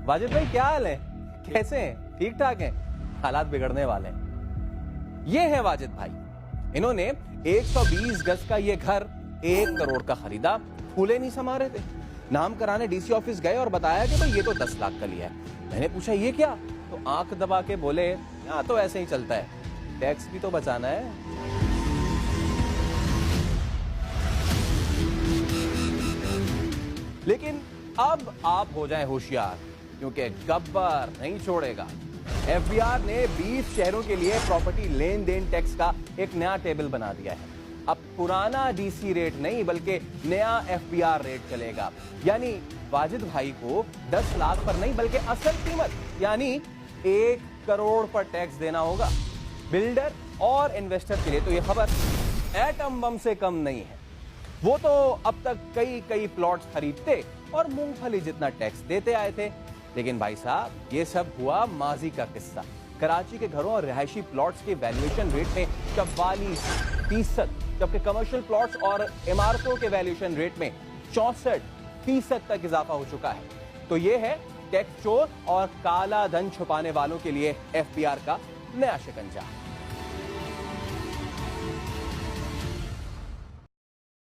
वाजिद भाई क्या हाल है? कैसे हैं? ठीक ठाक हैं? हालात बिगड़ने वाले हैं। ये है वाजिद भाई। इन्होंने 120 गज का ये घर 1 करोड़ का खरीदा। फूले नहीं समा रहे थे। नाम कराने डीसी ऑफिस गए और बताया कि भाई ये तो 10 लाख का लिया है। मैंने पूछा ये क्या? तो आंख दबा के बोले यहाँ तो ऐसे ही चलता है, टैक्स भी तो बचाना है। लेकिन अब आप हो जाएं होशियार, क्योंकि गब्बर नहीं छोड़ेगा। एफबीआर ने 20 शहरों के लिए प्रॉपर्टी लेन देन टैक्स का एक नया टेबल बना दिया है। अब पुराना डीसी रेट नहीं बल्कि नया एफबीआर रेट चलेगा। यानी वाजिद भाई को 10 लाख पर नहीं बल्कि असल कीमत यानी 1 करोड़ पर टैक्स देना होगा। बिल्डर और इन्वेस्टर के लिए तो यह खबर एटम बम से कम नहीं है। वो तो अब तक कई प्लॉट्स खरीदते और मूंगफली जितना टैक्स देते आए थे। लेकिन भाई साहब ये सब हुआ माजी का किस्सा। कराची के घरों और रिहायशी प्लॉट्स के वैल्यूएशन रेट में 44%, जबकि कमर्शियल प्लॉट्स और इमारतों के वैल्यूएशन रेट में 64% तक इजाफा हो चुका है। तो ये है टैक्स चोर और काला धन छुपाने वालों के लिए एफबीआर का नया शिकंजा।